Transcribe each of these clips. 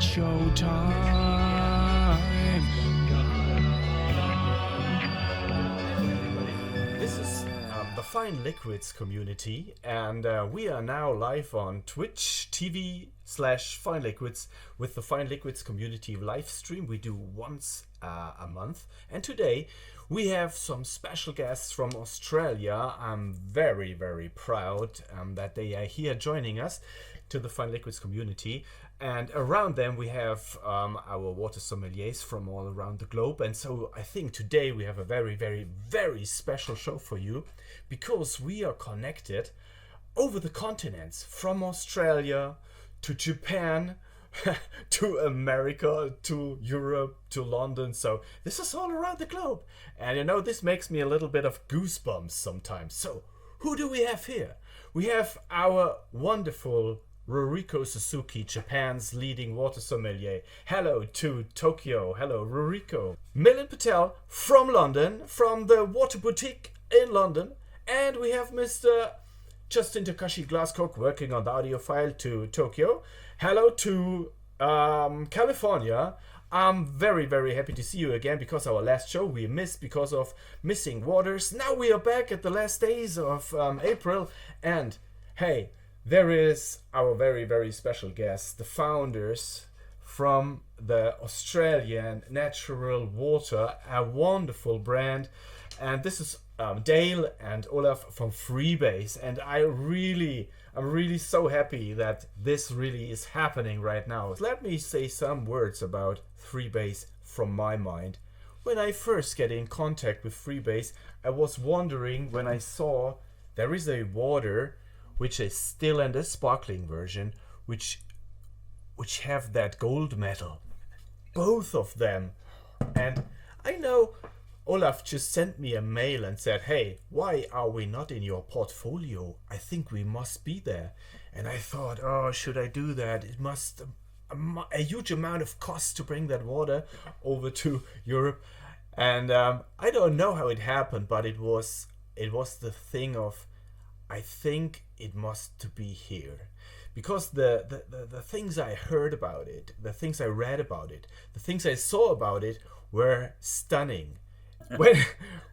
showtime. This is the Fine Liquids community, and we are now live on Twitch TV/Fine Liquids with the Fine Liquids community live stream we do once a month. And today we have some special guests from Australia. I'm very, very proud that they are here joining us to the Fine Liquids community. And around them we have our water sommeliers from all around the globe. And so I think today we have a very, very, very special show for you, because we are connected over the continents, from Australia to Japan to America to Europe to London. So this is all around the globe. And you know, this makes me a little bit of goosebumps sometimes. So who do we have here? We have our wonderful Ruriko Suzuki, Japan's leading water sommelier. Hello to Tokyo. Hello, Ruriko. Milin Patel from London, from the Water Boutique in London. And we have Mr. Justin Takashi Glascock working on the audio file to Tokyo. Hello to California. I'm very, very happy to see you again, because our last show we missed because of missing waters. Now we are back at the last days of April. And hey, there is our very, very special guest, the founders from the Australian Natural Water, a wonderful brand. And this is Dayle and Olaf from BAYS. And I'm really so happy that this really is happening right now. Let me say some words about BAYS from my mind. When I first get in contact with BAYS, I was wondering when I saw there is a water which is still and a sparkling version, which have that gold medal, both of them. And I know Olaf just sent me a mail and said, hey, why are we not in your portfolio? I think we must be there. And I thought, oh, should I do that? It must a huge amount of cost to bring that water over to Europe. And I don't know how it happened, but it was the thing of, I think it must to be here, because the things I heard about it, the things I read about it, the things I saw about it were stunning.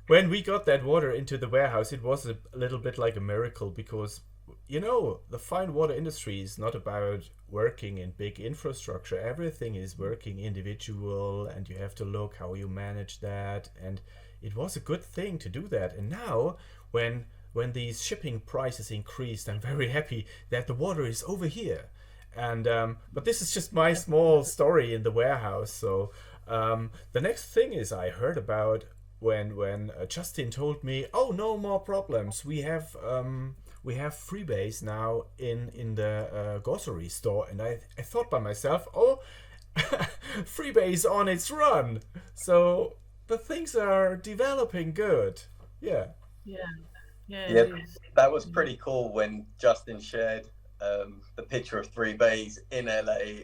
When we got that water into the warehouse, it was a little bit like a miracle, because you know, the fine water industry is not about working in big infrastructure. Everything is working individual, and you have to look how you manage that. And it was a good thing to do that. And now when these shipping prices increased, I'm very happy that the water is over here. And but this is just my small story in the warehouse. So the next thing is, I heard about when Justin told me, oh, no more problems. We have BAYS now in the grocery store. And I thought by myself, oh, BAYS on its run. So the things are developing good. Yeah. Yeah, that was pretty cool when Justin shared the picture of BAYS in LA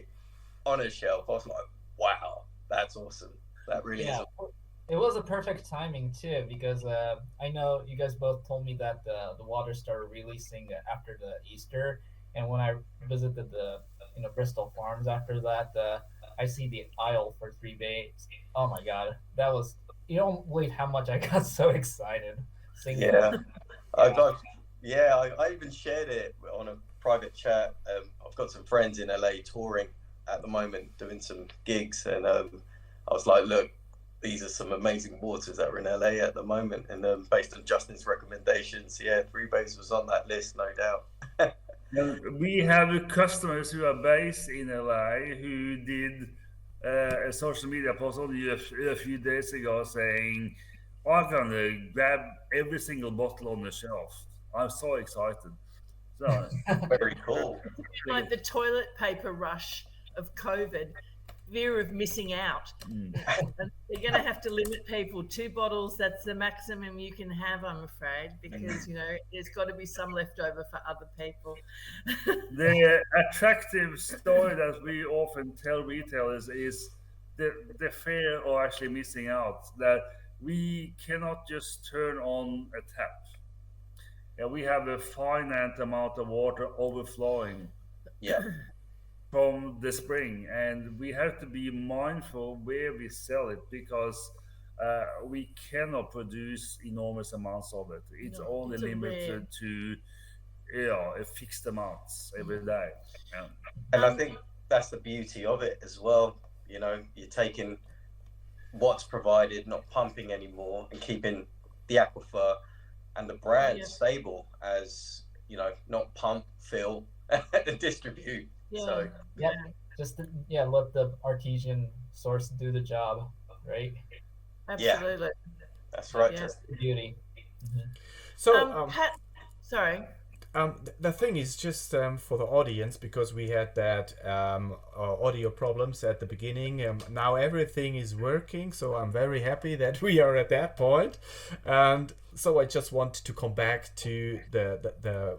on a shelf. I was like, wow, that's awesome. That really is awesome. It was a perfect timing too, because I know you guys both told me that the water started releasing after the Easter, and when I visited the Bristol Farms after that, I see the aisle for BAYS. Oh my god, that was, you don't believe how much I got so excited seeing that. I even shared it on a private chat. I've got some friends in LA touring at the moment, doing some gigs, and I was like, look, these are some amazing waters that are in LA at the moment. And based on Justin's recommendations, BAYS was on that list, no doubt. We have customers who are based in LA who did a social media post only a few days ago saying, I'm going to grab every single bottle on the shelf. I'm so excited. So very cool. Like the toilet paper rush of COVID, fear of missing out. They're going to have to limit people. 2 bottles, that's the maximum you can have, I'm afraid, because, there's got to be some left over for other people. The attractive story that we often tell retailers is the fear of actually missing out, that we cannot just turn on a tap. We have a finite amount of water overflowing. Yeah. from the spring, and we have to be mindful where we sell it because we cannot produce enormous amounts of it. It's No, only it's a limited rare. to a fixed amounts every day. Yeah. And I think that's the beauty of it as well. You know, you're taking what's provided, not pumping anymore, and keeping the aquifer and the brand stable as, you know, not pump, fill, and distribute. Yeah. So Yep. Just let the artesian source do the job, right? Absolutely. that's right. Yeah. Just Beauty. So, Pat, sorry. the thing is just for the audience, because we had that audio problems at the beginning. Now everything is working, so I'm very happy that we are at that point. And so I just want to come back to the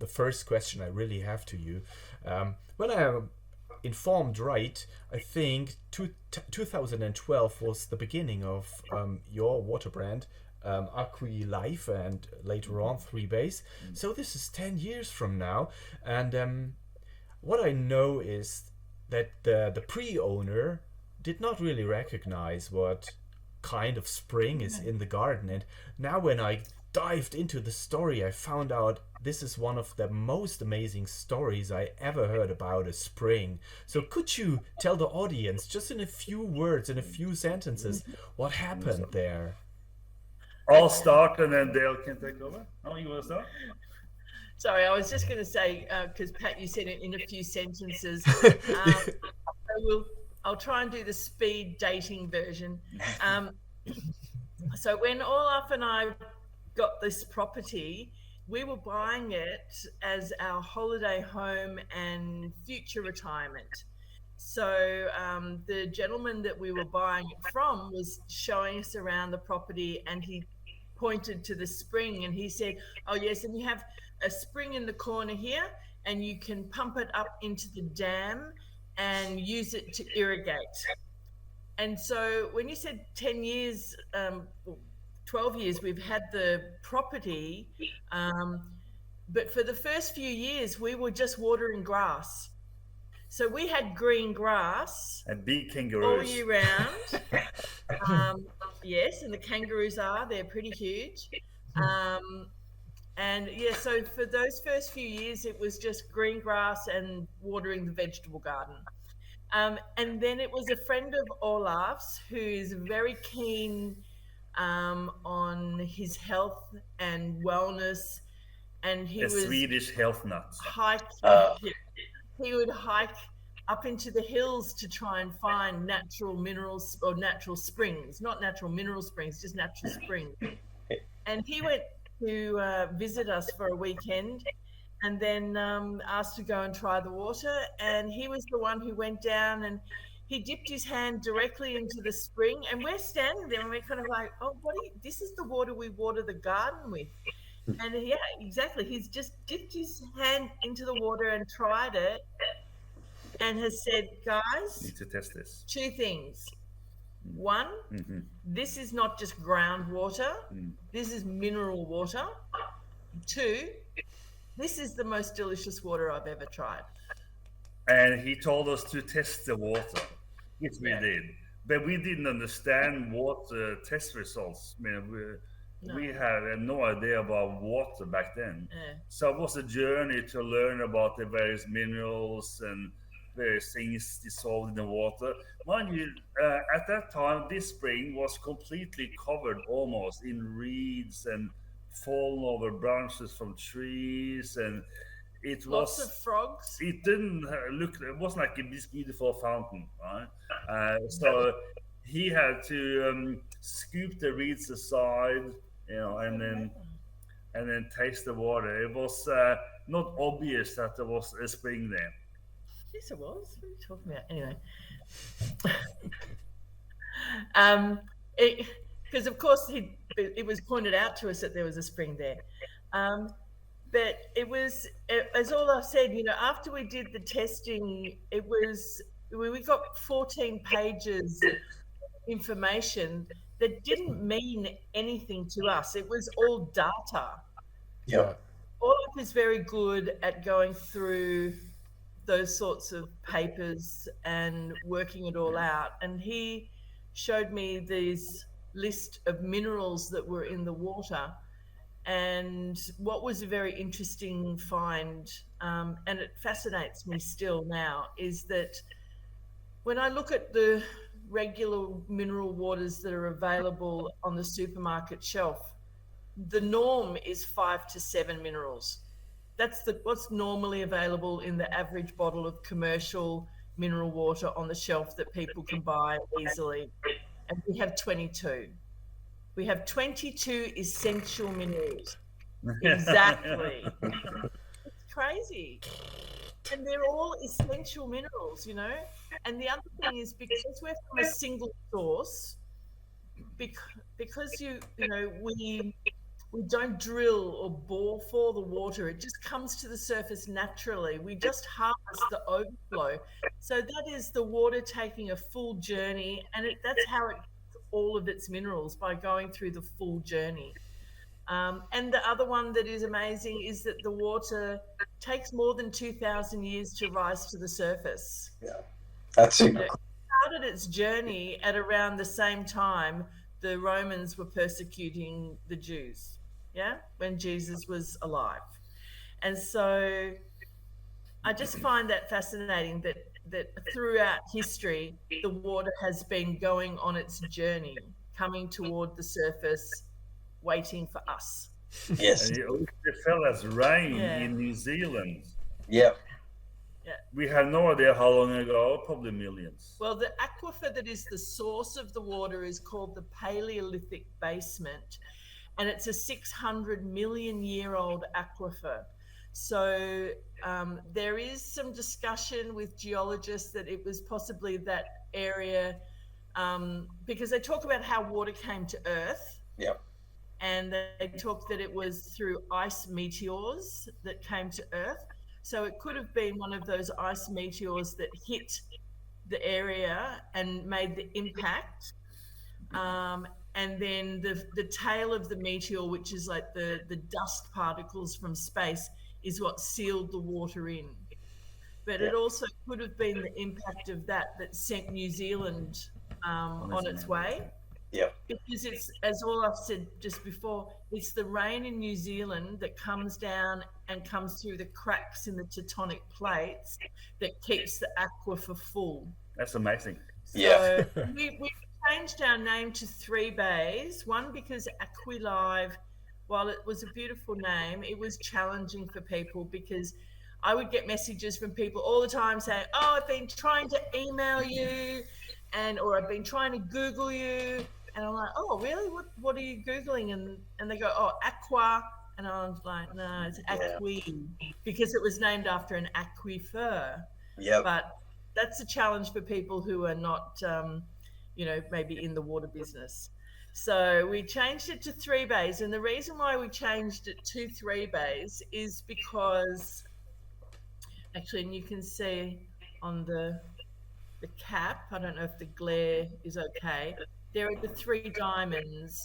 first question I really have to you. When I am informed right, I think 2012 was the beginning of your water brand. Aqui-Live, and later on 3BAYS. So this is 10 years from now, and what I know is that the pre-owner did not really recognize what kind of spring is in the garden, and now when I dived into the story, I found out this is one of the most amazing stories I ever heard about a spring. So could you tell the audience, just in a few words, in a few sentences, what happened there? I'll start and then Dayle can take over. Oh, you want to start? Sorry, I was just going to say, because Pat, you said it in a few sentences. I'll try and do the speed dating version. So when Olaf and I got this property, we were buying it as our holiday home and future retirement. So the gentleman that we were buying it from was showing us around the property, and he pointed to the spring and he said, oh yes, and you have a spring in the corner here, and you can pump it up into the dam and use it to irrigate. And so when you said 10 years, 12 years we've had the property, but for the first few years we were just watering grass. So we had green grass and big kangaroos all year round. Yes, and the kangaroos they're pretty huge. And yeah, so for those first few years, it was just green grass and watering the vegetable garden. And then it was a friend of Olaf's who is very keen on his health and wellness. And he was Swedish health nuts. He would hike up into the hills to try and find natural minerals or natural springs, not natural mineral springs, just natural springs. And he went to visit us for a weekend, and then asked to go and try the water. And he was the one who went down and he dipped his hand directly into the spring. And we're standing there and we're kind of like, oh, this is the water we water the garden with. And yeah, exactly. He's just dipped his hand into the water and tried it, and has said, guys, need to test this. Two things. One, this is not just groundwater. This is mineral water. Two, this is the most delicious water I've ever tried. And he told us to test the water, which we did. But we didn't understand what test results. I mean, we had no idea about water back then. So it was a journey to learn about the various minerals and various things dissolved in the water. Mind you, at that time, this spring was completely covered almost in reeds and fallen over branches from trees, and it lots was of frogs. It didn't look. It wasn't like this beautiful fountain, right? So he had to scoop the reeds aside, and then taste the water. It was not obvious that there was a spring there. Yes, it was. What are you talking about? Anyway, because of course it was pointed out to us that there was a spring there. But it was, as Olaf said, after we did the testing, we got 14 pages of information that didn't mean anything to us. It was all data. Yeah. Olaf is very good at going through those sorts of papers and working it all out. And he showed me these list of minerals that were in the water. And what was a very interesting find, and it fascinates me still now, is that when I look at the regular mineral waters that are available on the supermarket shelf, the norm is 5 to 7 minerals. That's what's normally available in the average bottle of commercial mineral water on the shelf that people can buy easily. And we have 22. We have 22 essential minerals. Exactly. It's crazy. And they're all essential minerals, you know. And the other thing is, because we're from a single source, because you know, we don't drill or bore for the water. It just comes to the surface naturally. We just harvest the overflow. So that is the water taking a full journey, and that's how it gets all of its minerals, by going through the full journey. And the other one that is amazing is that the water takes more than 2,000 years to rise to the surface. Yeah, that's super. It started its journey at around the same time the Romans were persecuting the Jews, yeah, when Jesus was alive. And so I just find that fascinating, that throughout history, the water has been going on its journey, coming toward the surface, waiting for us. Yes. And it fell as rain Yeah. in New Zealand. Yeah. We have no idea how long ago, probably millions. Well, the aquifer that is the source of the water is called the Paleolithic Basement, and it's a 600 million year old aquifer. So there is some discussion with geologists that it was possibly that area, because they talk about how water came to Earth. Yeah. And they talk that it was through ice meteors that came to Earth. So it could have been one of those ice meteors that hit the area and made the impact. And then the tail of the meteor, which is like the dust particles from space, is what sealed the water in. But it also could have been the impact of that sent New Zealand on its way. Yeah. Because it's, as Olaf said just before, it's the rain in New Zealand that comes down and comes through the cracks in the tectonic plates that keeps the aquifer full. That's amazing. Yeah. So we changed our name to 3 Bays. One, because Aqui-Live, while it was a beautiful name, it was challenging for people, because I would get messages from people all the time saying, oh, I've been trying to email you, or I've been trying to Google you. And I'm like, oh, really? What are you Googling? And they go, oh, aqua. And I was like, no, it's Aqui, because it was named after an aquifer. Yeah. But that's a challenge for people who are not, you know, maybe in the water business. So we changed it to 3 Bays. And the reason why we changed it to 3 Bays is because, actually, and you can see on the cap, I don't know if the glare is okay, there are the 3 diamonds,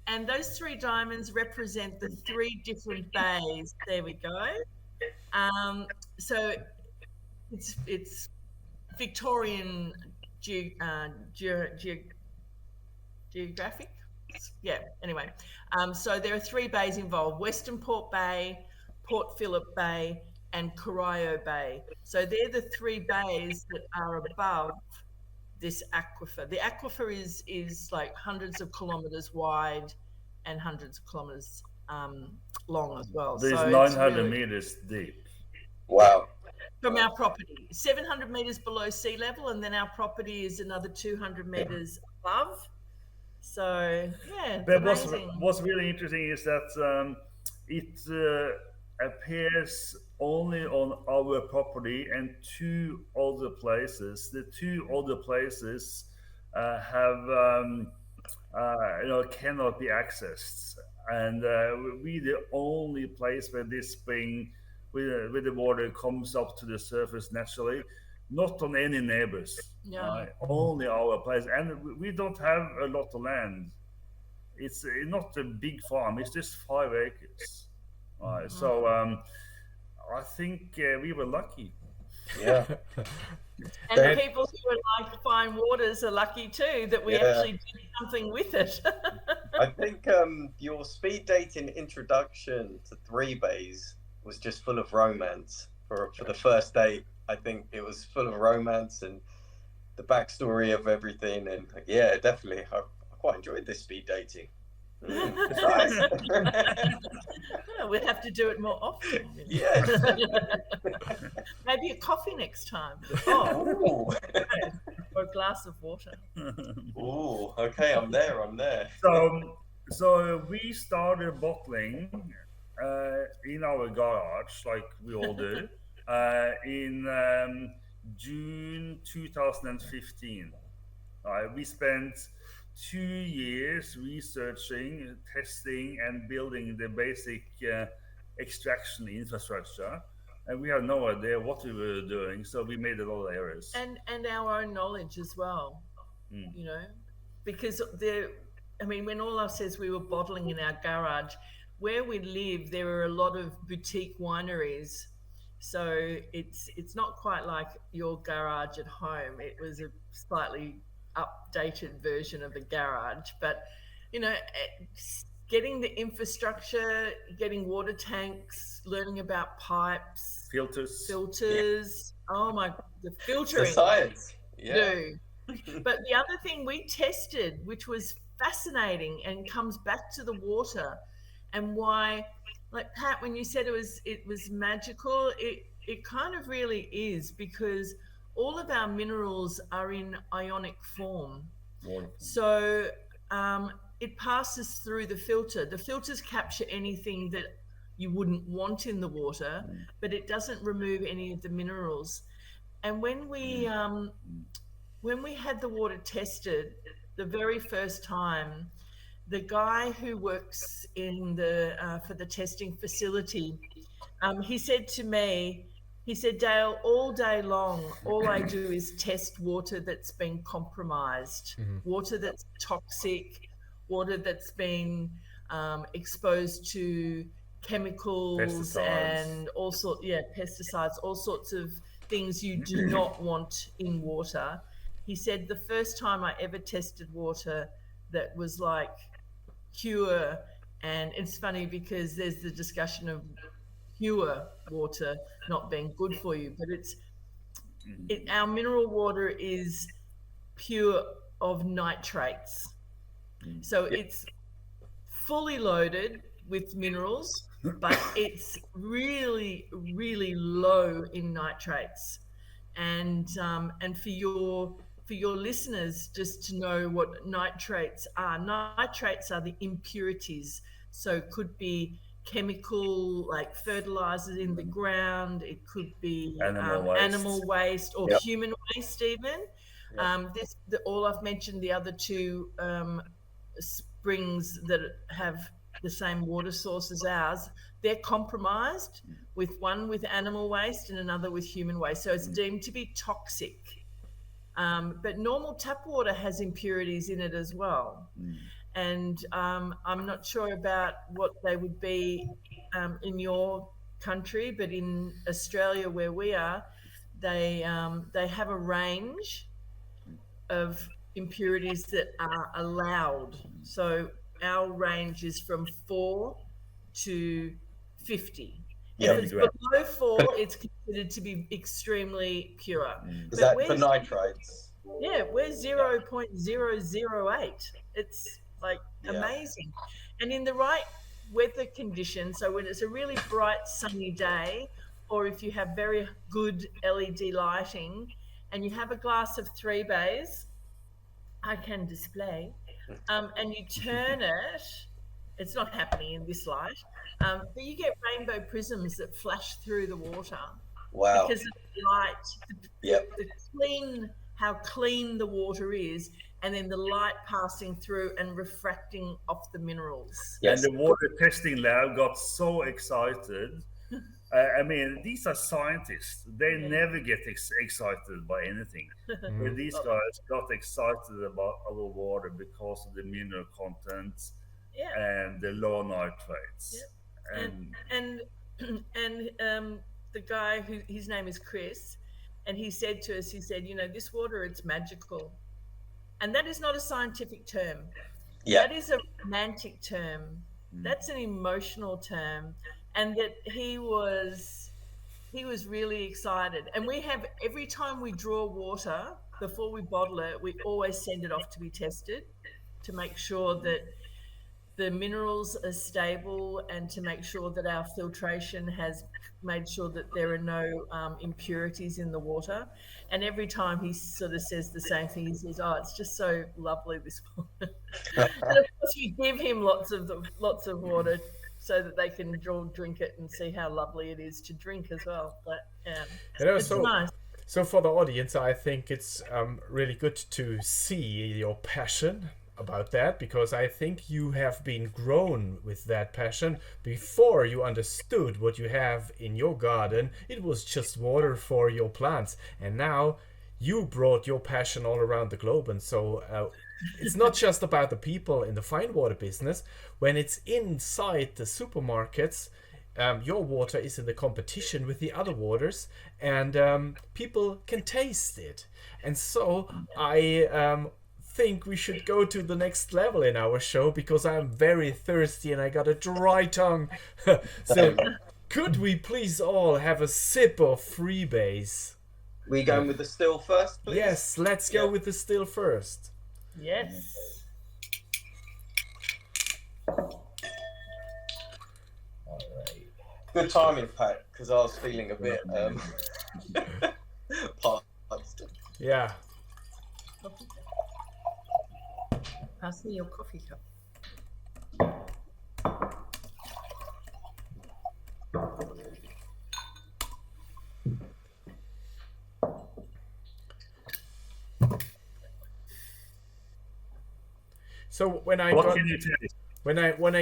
and those 3 diamonds represent the 3 different bays. There we go. So it's Victorian geographic. Yeah. Anyway, so there are 3 bays involved: Western Port Bay, Port Phillip Bay, and Corio Bay. So they're the 3 bays that are above this aquifer. The aquifer is like hundreds of kilometers wide and hundreds of kilometers long as well. There's so 900 meters deep. Wow. From our property, 700 meters below sea level, and then our property is another 200 meters above. So yeah, it's But amazing. what's really interesting is that it appears only on our property and 2 other places. The 2 other places cannot be accessed, and we the only place where this spring with the water comes up to the surface naturally, not on any neighbors. Only our place, and we don't have a lot of land. It's not a big farm. It's just 5 acres. So I think we were lucky. Yeah. And That- people who like fine waters are lucky too that we Yeah. actually did something with it. I think your speed dating introduction to 3BAYS was just full of romance for the first date. I think it was full of romance and the backstory of everything. And yeah, definitely. I quite enjoyed this speed dating. Nice. Well, we'll have to do it more often. Yes. Maybe a coffee next time. Oh, Ooh. or a glass of water. Ooh, okay, I'm there. So we started bottling in our garage, like we all do, in June 2015. We spent 2 years researching, testing, and building the basic extraction infrastructure. And we had no idea what we were doing, so we made a lot of errors. And our own knowledge as well, you know, because when Olaf says we were bottling in our garage, where we live, there are a lot of boutique wineries. So it's not quite like your garage at home. It was a slightly updated version of a garage, but you know, getting the infrastructure, getting water tanks, learning about pipes, filters. Yeah. Oh my, the filtering. The science. Yeah. Do. But the other thing we tested, which was fascinating and comes back to the water, and why, like Pat, when you said it was magical, it kind of really is, because all of our minerals are in ionic form. Wonderful. So it passes through the filter. The filters capture anything that you wouldn't want in the water, but it doesn't remove any of the minerals. And when we had the water tested the very first time, the guy who works in for the testing facility, he said to me, he said, Dayle, all day long, all I do is test water that's been compromised, water that's toxic, water that's been exposed to chemicals Pesticides. and pesticides, all sorts of things you do not want in water. He said the first time I ever tested water that was like pure, and it's funny because there's the discussion of pure water not being good for you, but our mineral water is pure of nitrates. So it's fully loaded with minerals, but it's really, really low in nitrates. And for your listeners, just to know what nitrates are the impurities. So it could be chemical, like fertilizers in the ground. It could be animal waste or human waste even. Olaf mentioned the other two springs that have the same water source as ours. They're compromised, with one with animal waste and another with human waste. So it's deemed to be toxic. But normal tap water has impurities in it as well. And I'm not sure about what they would be in your country, but in Australia where we are, they have a range of impurities that are allowed. So our range is from 4 to 50. If it's below 4, it's considered to be extremely pure. Is that for nitrates? Yeah, we're 0.008. It's like amazing. And in the right weather conditions, so when it's a really bright sunny day, or if you have very good LED lighting and you have a glass of 3BAYS, I can display, and you turn it, it's not happening in this light, but you get rainbow prisms that flash through the water. Wow. Because of the light, how clean the water is, and then the light passing through and refracting off the minerals. Yes. And the water testing lab got so excited. I mean, these are scientists. They never get excited by anything. But these guys got excited about our water because of the mineral content and the low nitrates. And the guy his name is Chris, And he said to us, he said, this water, it's magical. And that is not a scientific term. Yeah. That is a romantic term. That's an emotional term. And that he was really excited. And we have, every time we draw water, before we bottle it, we always send it off to be tested to make sure that the minerals are stable and to make sure that our filtration has made sure that there are no impurities in the water. And every time he sort of says the same thing, he says, "Oh, it's just so lovely, this water." And of course, we give him lots of water so that they can drink it and see how lovely it is to drink as well. But it's nice. So for the audience, I think it's really good to see your passion about that, because I think you have been grown with that passion. Before you understood what you have in your garden, it was just water for your plants, and now you brought your passion all around the globe. And so it's not just about the people in the fine water business. When it's inside the supermarkets, your water is in the competition with the other waters, and people can taste it. And so I think we should go to the next level in our show, because I'm very thirsty and I got a dry tongue. So could we please all have a sip of freebase? We going with the still first, please? Yes, let's go with the still first. Yes. All right. Good timing, Pat, because I was feeling a bit parched. Yeah. Pass me your coffee cup. So when I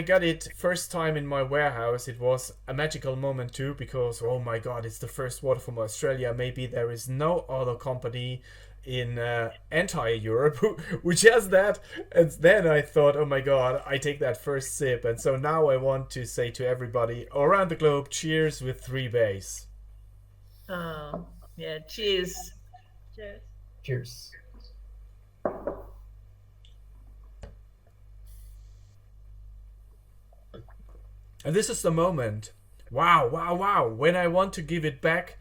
got it first time in my warehouse, it was a magical moment too, because oh my god, it's the first water from Australia. Maybe there is no other company in entire Europe which has that. And then I thought, oh my god, I take that first sip. And so now I want to say to everybody around the globe, cheers with 3 BAYS. Oh, yeah, cheers. Cheers. Cheers. And this is the moment, wow, when I want to give it back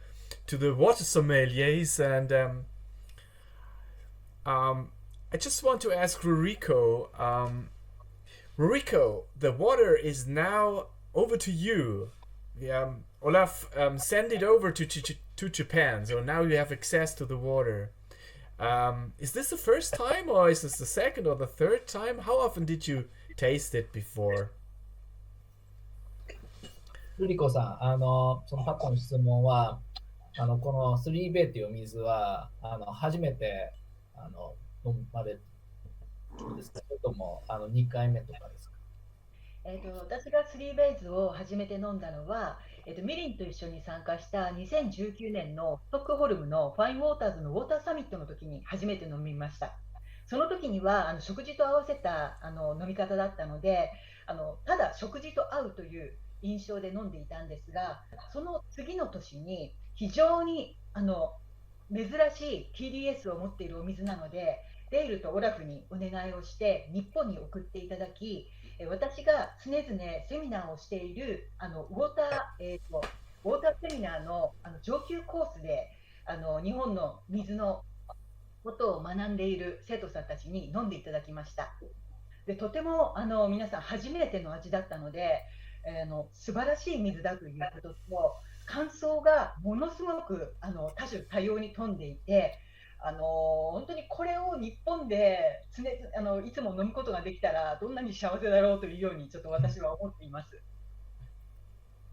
to the water sommeliers. And I just want to ask Ruriko, the water is now over to you. Olaf, send it over to Japan, so now you have access to the water. Is this the first time, or is this the second or the third time? How often did you taste it before? ルリコさん、そのパットの質問は、この3ベイっていうお水は、初めて飲まれるんですか、それとも2回目とかですか？私がスリーベイズを初めて飲んだのは、ミリンと一緒に参加した2019年のストックホルムのファインウォーターズのウォーターサミットの時に初めて飲みました。その時には食事と合わせた飲み方だったので、ただ食事と合うという印象で飲んでいたんですが、その次の年に非常に珍しい TDS を持っているお水なので、デイルとオラフにお願いをして日本に送っていただき、私が常々セミナーをしているウォーターセミナーの上級コースで日本の水のことを学んでいる生徒さんたちに飲んでいただきました。でとても皆さん初めての味だったので、素晴らしい水だということと、感想がものすごく多種多様に富んでいて、本当にこれを日本でいつも飲むことができたらどんなに幸せだろうというようにちょっと私は思っています。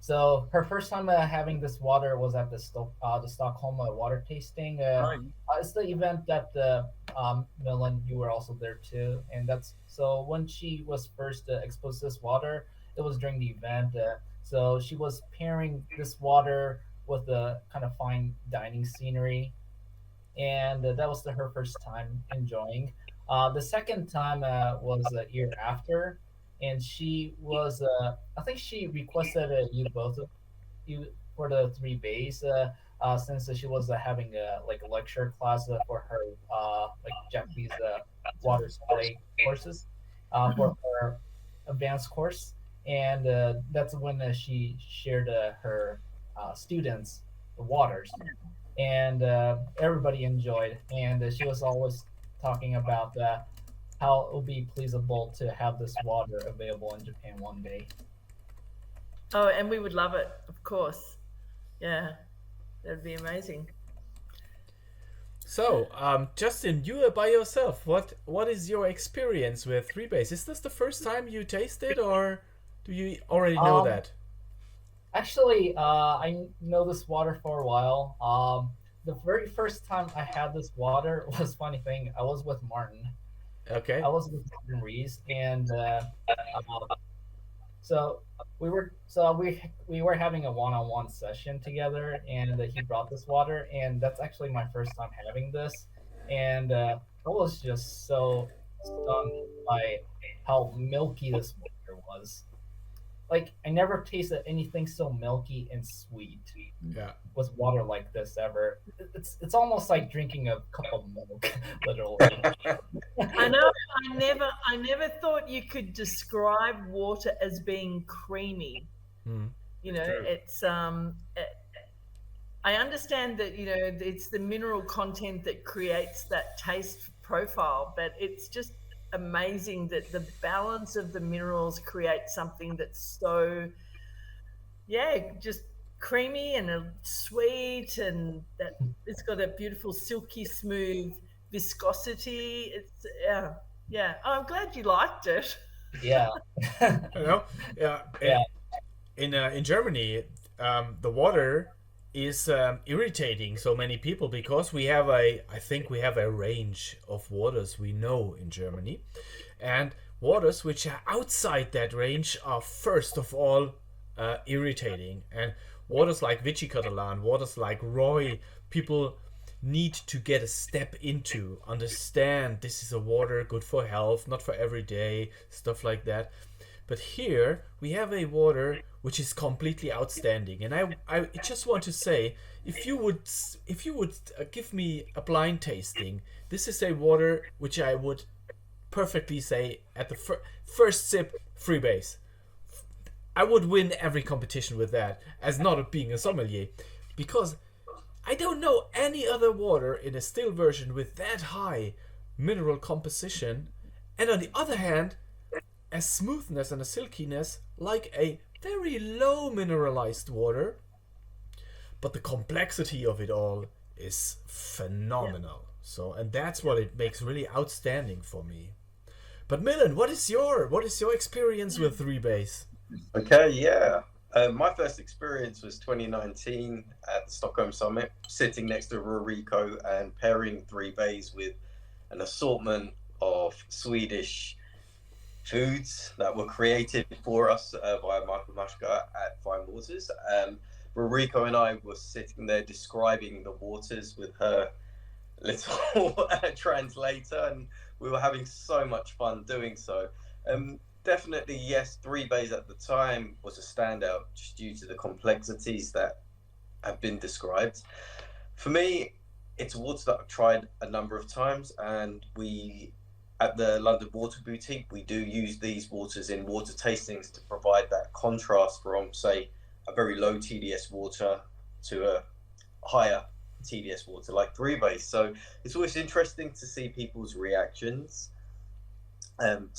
So her first time having this water was at the Stockholm water tasting. It's the event that Milin, you were also there too, and that's so when she was first exposed to this water, it was during the event. So she was pairing this water with the kind of fine dining scenery, and that was her first time enjoying. The second time was a year after, and she was I think she requested you both you for the 3 BAYS. since she was having a lecture class for her like Japanese water spray courses for her advanced course, and that's when she shared her students the waters, and everybody enjoyed, and she was always talking about how it would be pleasable to have this water available in Japan one day. Oh, and we would love it, of course. Yeah, that'd be amazing. So, Justin, you are by yourself. What is your experience with Freebase? Is this the first time you taste it, or do you already know that? Actually, I know this water for a while. The very first time I had this water was funny thing. I was with Martin. Okay. I was with Martin Riese, and so we were having a one-on-one session together, and he brought this water, and that's actually my first time having this, and I was just so stunned by how milky this water was. Like, I never tasted anything so milky and sweet with water like this ever. It's almost like drinking a cup of milk, literally. I know. I never thought you could describe water as being creamy. You know, True. it's I understand that, you know, it's the mineral content that creates that taste profile, but it's just amazing that the balance of the minerals create something that's so, just creamy and sweet, and that it's got a beautiful silky smooth viscosity. It's oh, I'm glad you liked it. Yeah. In Germany, the water is irritating so many people because I think we have a range of waters we know in Germany, and waters which are outside that range are first of all irritating, and waters like Vichy Catalan, waters like Roy, people need to get a step into, understand this is a water good for health, not for every day, stuff like that. But here we have a water which is completely outstanding, and I just want to say, if you would give me a blind tasting, this is a water which I would perfectly say at the first sip, Freebase. I would win every competition with that, as not being a sommelier, because I don't know any other water in a still version with that high mineral composition, and on the other hand, a smoothness and a silkiness like a very low mineralized water, but the complexity of it all is phenomenal. So, and that's what it makes really outstanding for me. But Milin, what is your experience with Freebase? Okay, my first experience was 2019 at the Stockholm Summit, sitting next to Ruriko and pairing Freebase with an assortment of Swedish foods that were created for us by Michael Mashka at Fine Waters. Ruriko and I were sitting there describing the waters with her little translator, and we were having so much fun doing so. Definitely, yes, Freebase at the time was a standout just due to the complexities that have been described. For me, it's a water that I've tried a number of times, and we at the London Water Boutique, we do use these waters in water tastings to provide that contrast from, say, a very low TDS water to a higher TDS water like Freebase. So it's always interesting to see people's reactions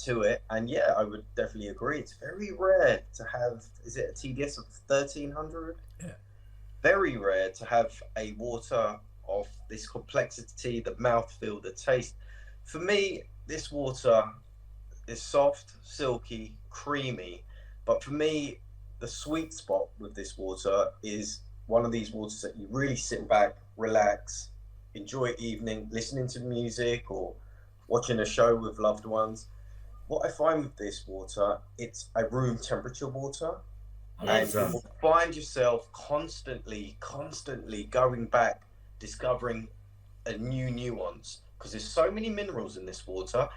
to it. And yeah, I would definitely agree. It's very rare to have, is it a TDS of 1300? Yeah. Very rare to have a water of this complexity, the mouthfeel, the taste. For me, this water is soft, silky, creamy, but for me, the sweet spot with this water is one of these waters that you really sit back, relax, enjoy evening, listening to music or watching a show with loved ones. What I find with this water, it's a room temperature water, and you will find yourself constantly going back, discovering a new nuance, because there's so many minerals in this water,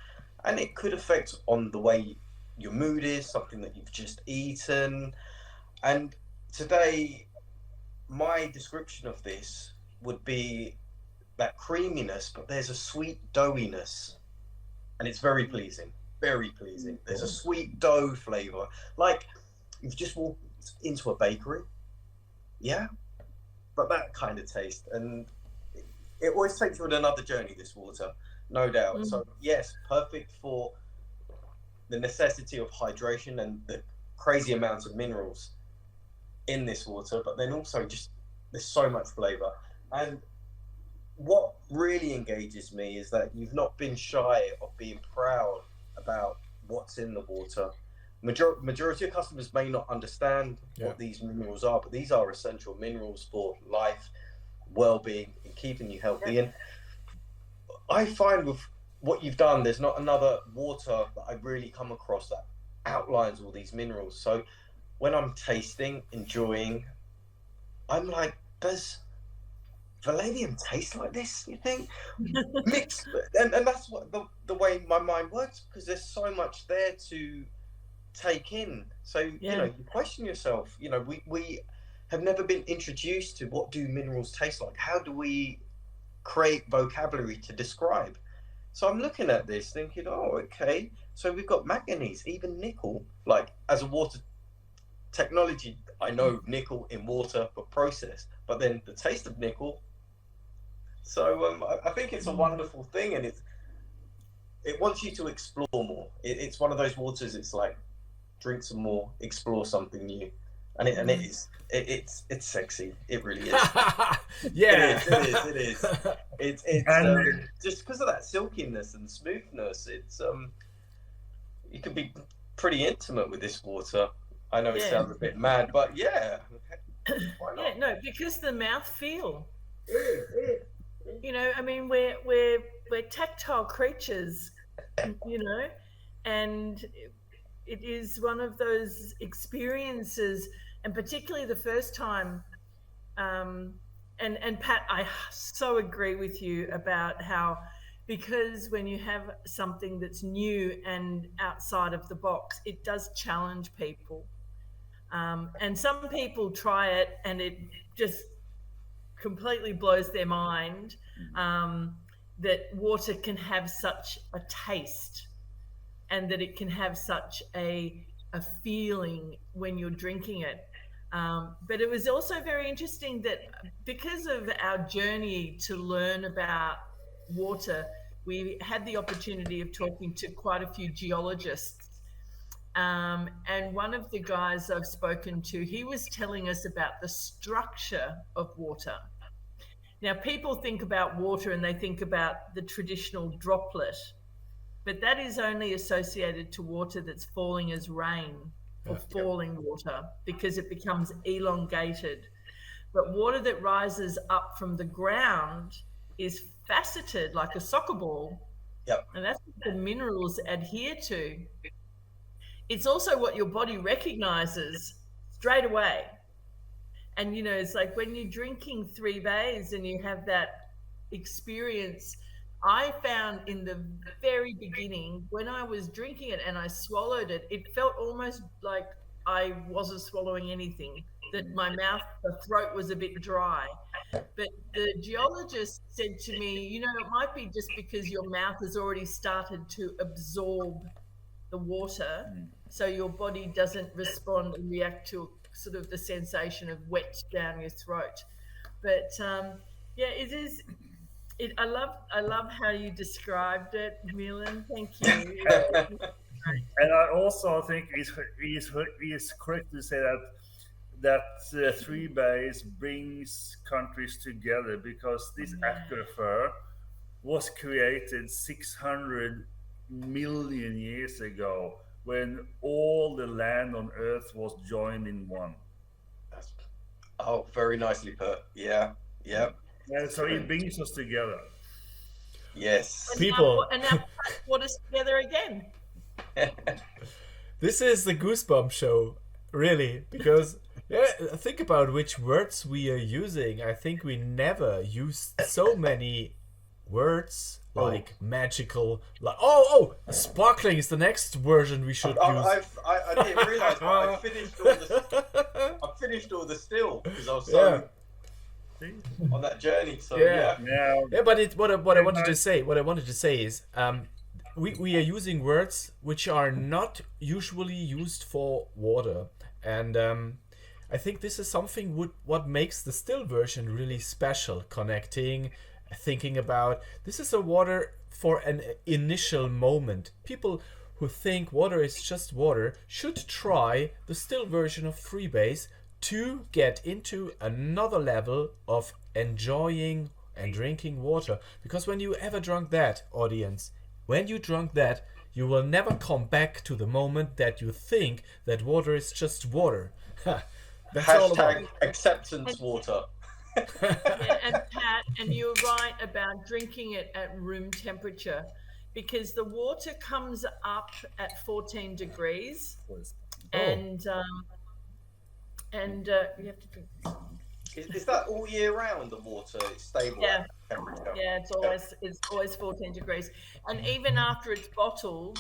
and it could affect on the way your mood is, something that you've just eaten. And today, my description of this would be that creaminess, but there's a sweet doughiness, and it's very pleasing. Very pleasing. There's a sweet dough flavor, like you've just walked into a bakery. Yeah, but that kind of taste, and it always takes you on another journey. This water, no doubt. So yes, perfect for the necessity of hydration and the crazy amounts of minerals in this water, but then also just there's so much flavor. And what really engages me is that you've not been shy of being proud about what's in the water. Majority of customers may not understand what these minerals are, but these are essential minerals for life, well-being, and keeping you healthy. And I find with what you've done, there's not another water that I really come across that outlines all these minerals. So when I'm tasting, enjoying, I'm like, does Palladium taste like this, you think? Mixed, and that's what the way my mind works, because there's so much there to take in. So you know, you question yourself. You know, we have never been introduced to what do minerals taste like. How do we create vocabulary to describe? So I'm looking at this thinking, oh, okay, so we've got manganese, even nickel. Like, as a water technology, I know nickel in water for process, but then the taste of nickel. So I think it's a wonderful thing, and it wants you to explore more. It's one of those waters. It's like, drink some more, explore something new, and it's sexy. It really is. Yeah, it is. It's just because of that silkiness and smoothness. It's you can be pretty intimate with this water. I know it sounds a bit mad, but yeah, why not? Yeah, no, because the mouth feel. You know, I mean, we're tactile creatures, you know, and it is one of those experiences, and particularly the first time. And Pat, I so agree with you about how, because when you have something that's new and outside of the box, it does challenge people. And some people try it and it just completely blows their mind, that water can have such a taste and that it can have such a feeling when you're drinking it. But it was also very interesting that because of our journey to learn about water, we had the opportunity of talking to quite a few geologists. And one of the guys I've spoken to, he was telling us about the structure of water. Now, people think about water and they think about the traditional droplet, but that is only associated to water that's falling as rain or falling water, because it becomes elongated. But water that rises up from the ground is faceted like a soccer ball. And that's what the minerals adhere to. It's also what your body recognizes straight away. And, you know, it's like when you're drinking 3 BAYS and you have that experience, I found in the very beginning, when I was drinking it and I swallowed it, it felt almost like I wasn't swallowing anything, that my mouth, the throat was a bit dry. But the geologist said to me, you know, it might be just because your mouth has already started to absorb the water, so your body doesn't respond and react to sort of the sensation of wet down your throat. But yeah, it is. I love how you described it, Milin. Thank you. And I also think it's correct to say that 3 BAYS brings countries together, because this aquifer was created 600 million years ago, when all the land on Earth was joined in one. Oh, very nicely put. Yeah. And so it brings us together. Yes. And People. now put us together again. This is the Goosebump show, really, because think about which words we are using. I think we never used so many words like magical, like sparkling is the next version we should use. I didn't realise, but I finished all the still because I was so on that journey. So yeah. But what I wanted to say is we are using words which are not usually used for water, and I think this is something what makes the still version really special, connecting, thinking about this is a water for an initial moment. People who think water is just water should try the still version of Freebase to get into another level of enjoying and drinking water. Because when you ever drunk that, audience, when you drunk that, you will never come back to the moment that you think that water is just water. That's all about it. Acceptance water. And Pat, and you're right about drinking it at room temperature, because the water comes up at 14 degrees, and you have to drink. Is that all year round? The water is stable. Yeah, temperature? yeah, it's always 14 degrees, and even after it's bottled,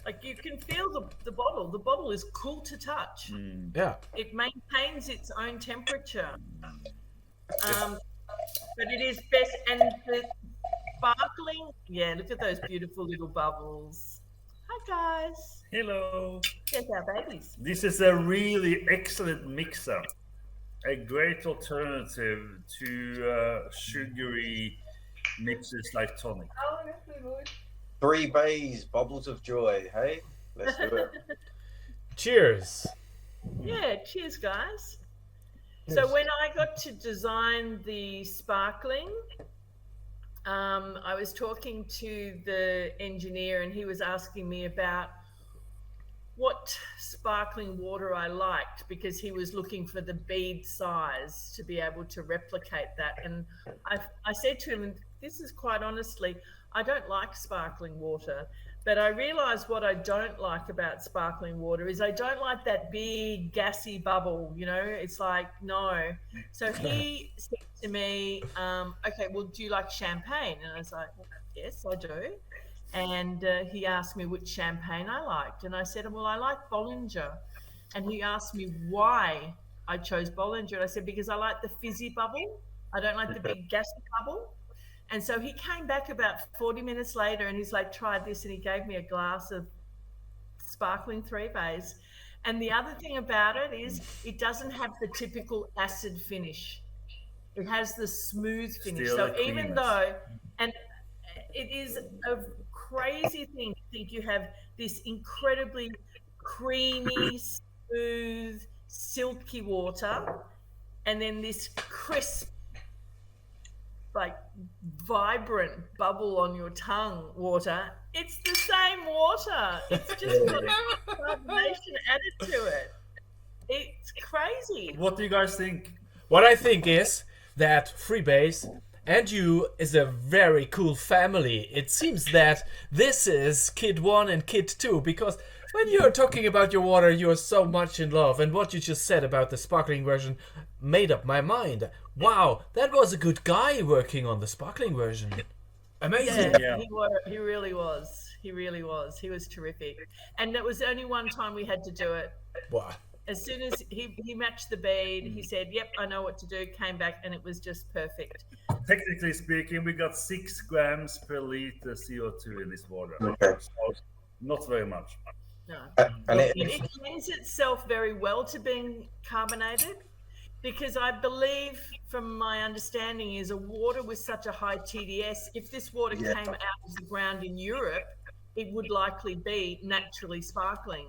like you can feel the bottle. The bottle is cool to touch. Yeah, it maintains its own temperature. But it is best, and the sparkling. Yeah, look at those beautiful little bubbles. Hi guys. Hello. There's our babies. This is a really excellent mixer. A great alternative to sugary mixes like tonic. Oh, that's really good. 3 BAYS, bubbles of joy. Hey, let's do it. cheers. Yeah, cheers, guys. So when I got to design the sparkling, I was talking to the engineer, and he was asking me about what sparkling water I liked, because he was looking for the bead size to be able to replicate that. And I said to him, and this is quite honestly, I don't like sparkling water. But I realized what I don't like about sparkling water is I don't like that big gassy bubble, you know, it's like, no. So he said to me, okay, well, do you like champagne? And I was like, yes, I do. And he asked me which champagne I liked. And I said, well, I like Bollinger. And he asked me why I chose Bollinger. And I said, because I like the fizzy bubble. I don't like the big gassy bubble. And so he came back about 40 minutes later, and he's like, try this. And he gave me a glass of sparkling 3 BAYS. And the other thing about it is it doesn't have the typical acid finish. It has the smooth finish. Still so even though, and it is a crazy thing to think you have this incredibly creamy, smooth, silky water, and then this crisp, like vibrant bubble on your tongue water. It's the same water. It's just got carbonation added to it. It's crazy. What do you guys think? What I think is that Freebase and you is a very cool family. It seems that this is Kid 1 and Kid 2, because when you're talking about your water, you're so much in love. And what you just said about the sparkling version made up my mind. Wow, that was a good guy working on the sparkling version. Amazing. Yeah. He really was. He really was. He was terrific. And it was only one time we had to do it. Wow. As soon as he matched the bead, he said, yep, I know what to do, came back, and it was just perfect. Technically speaking, we got 6 grams per liter CO2 in this water. Okay. So not very much. No. And It lends itself very well to being carbonated, because I believe, from my understanding, is a water with such a high TDS, if this water came out of the ground in Europe, it would likely be naturally sparkling.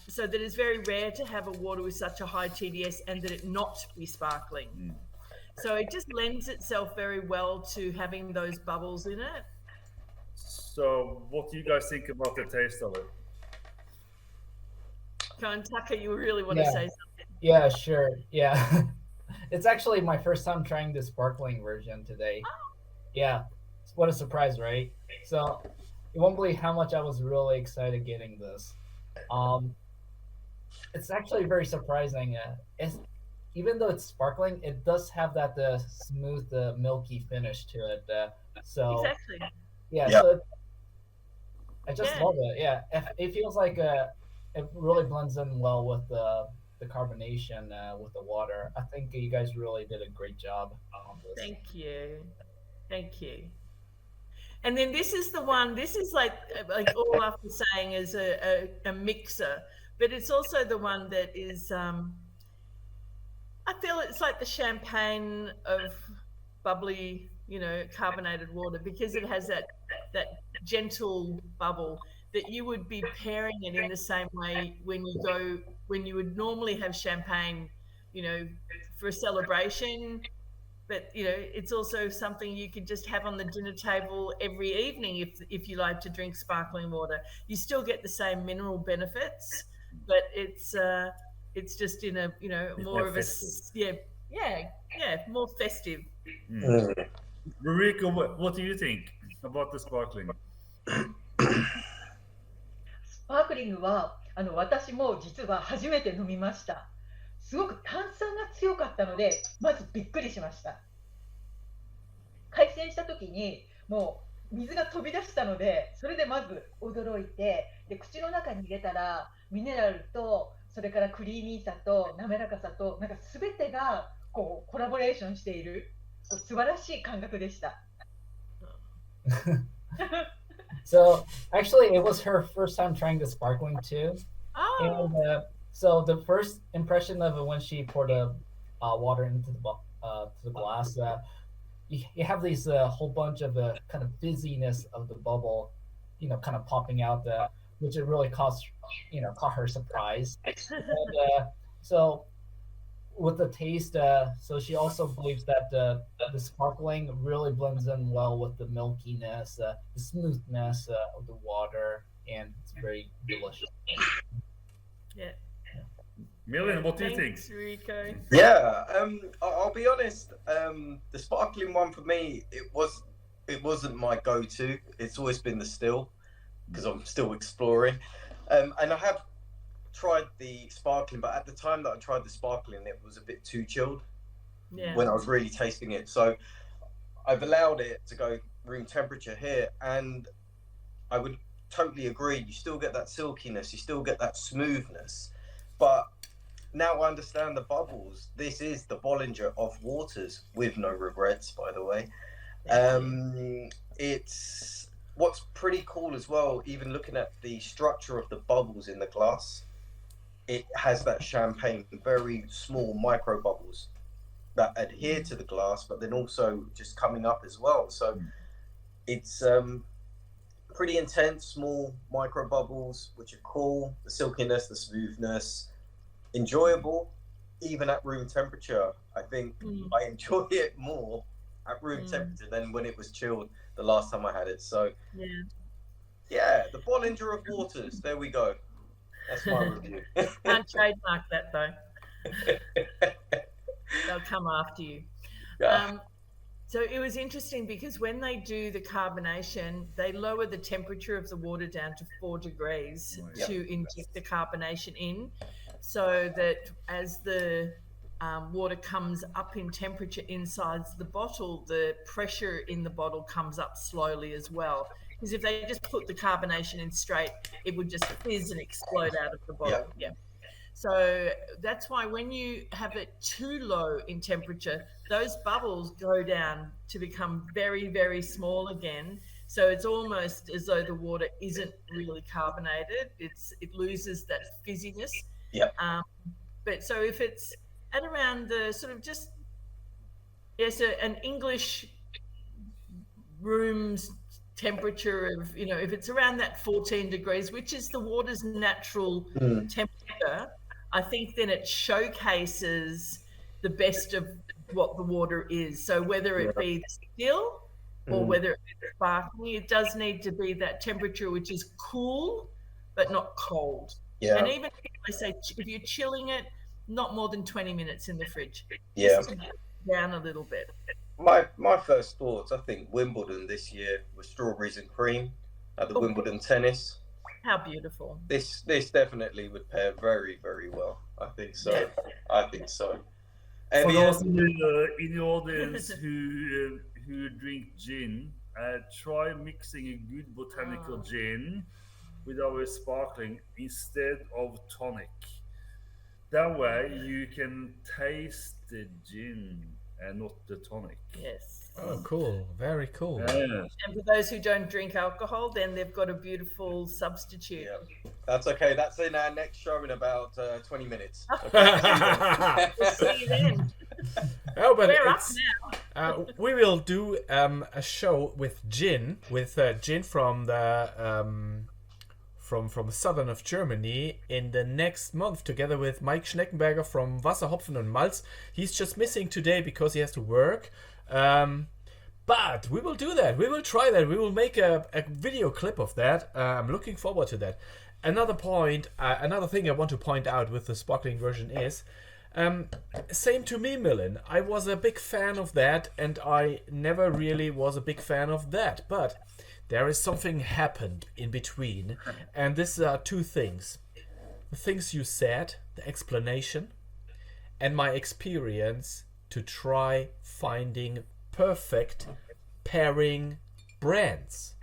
So that it's very rare to have a water with such a high TDS and that it not be sparkling. So it just lends itself very well to having those bubbles in it. So what do you guys think about the taste of it? Go on, Taka, you really want to say something? Yeah, sure. Yeah. It's actually my first time trying the sparkling version today. Yeah. What a surprise, right? So you won't believe how much I was really excited getting this. It's actually very surprising. even though it's sparkling, it does have that smooth, milky finish to it. So Exactly. yeah, Yeah. so I just Yeah. love it. Yeah, it feels like it really blends in well with the carbonation with the water. I think you guys really did a great job on this. Thank you. Thank you. And then this is the one, this is like Olaf was saying, is a mixer, but it's also the one that is, I feel it's like the champagne of bubbly, carbonated water, because it has that gentle bubble that you would be pairing it in the same way when you would normally have champagne, for a celebration. But it's also something you could just have on the dinner table every evening if you like to drink sparkling water. You still get the same mineral benefits, but it's just in a more of festive. more festive. Ruriko, what do you think about the sparkling? スパークリングは私も実は初めて飲みました。すごく炭酸が強かったので、まずびっくりしました。開栓した時にもう水が飛び出したので、それでまず驚いて、で口の中に入れたらミネラルとそれからクリーミーさと滑らかさとなんか全てがこうコラボレーションしている素晴らしい感覚でした。So actually, it was her first time trying the sparkling too. Oh. And so the first impression of it when she poured the water into the glass, you have these whole bunch of kind of fizziness of the bubble, kind of popping out, which it really caught her surprise. And so with the taste, so she also believes that the sparkling really blends in well with the milkiness, the smoothness of the water, and it's very delicious. Yeah. Milin, what do you think? Thanks, Ruriko. Yeah, I'll be honest. The sparkling one for me, it wasn't my go-to. It's always been the still, because I'm still exploring. And I have tried the sparkling, but at the time that I tried the sparkling, it was a bit too chilled. Yeah. When I was really tasting it. So I've allowed it to go room temperature here, and I would totally agree. You still get that silkiness, you still get that smoothness, but now I understand the bubbles. This is the Bollinger of waters, with no regrets, by the way. It's what's pretty cool as well, even looking at the structure of the bubbles in the glass. It has that champagne, very small micro bubbles that adhere to the glass, but then also just coming up as well. So it's pretty intense, small micro bubbles, which are cool. The silkiness, the smoothness, enjoyable, even at room temperature. I think I enjoy it more at room temperature than when it was chilled the last time I had it. So yeah, the Bollinger of waters. There we go. That's my review. Can't trademark that though. They'll come after you. So it was interesting because when they do the carbonation, they lower the temperature of the water down to 4 degrees to inject the carbonation in, so that as the water comes up in temperature inside the bottle, the pressure in the bottle comes up slowly as well. Because if they just put the carbonation in straight, it would just fizz and explode out of the bottle. Yeah. So that's why when you have it too low in temperature, those bubbles go down to become very, very small again. So it's almost as though the water isn't really carbonated. It loses that fizziness. But so if it's at around the sort of just an English room's temperature of, if it's around that 14 degrees, which is the water's natural temperature, I think then it showcases the best of what the water is. So whether it be still or whether it be sparkling, it does need to be that temperature which is cool but not cold. And even if I say if you're chilling it, not more than 20 minutes in the fridge. Just to get it down a little bit. My first thoughts, I think Wimbledon this year was strawberries and cream at the Wimbledon tennis. How beautiful. This definitely would pair very, very well. I think so. I think so. Have For you- those in the audience who drink gin, try mixing a good botanical gin with our sparkling instead of tonic. That way you can taste the gin and not the tonic. Yes. Oh, cool. Very cool. Yes. And for those who don't drink alcohol, then they've got a beautiful substitute. Yeah, that's okay. That's in our next show in about 20 minutes. We'll see you then. Oh, but We're up it's, now. we will do a show with gin, gin from the from southern of Germany in the next month, together with Mike Schneckenberger from Wasser, Hopfen und Malz. He's just missing today because he has to work. But we will do that. We will try that. We will make a video clip of that. I'm looking forward to that. Another thing I want to point out with the sparkling version is, same to me, Milin. I was a big fan of that, and I never really was a big fan of that. But there is something happened in between, and these are two things. The things you said, the explanation, and my experience to try finding perfect pairing brands.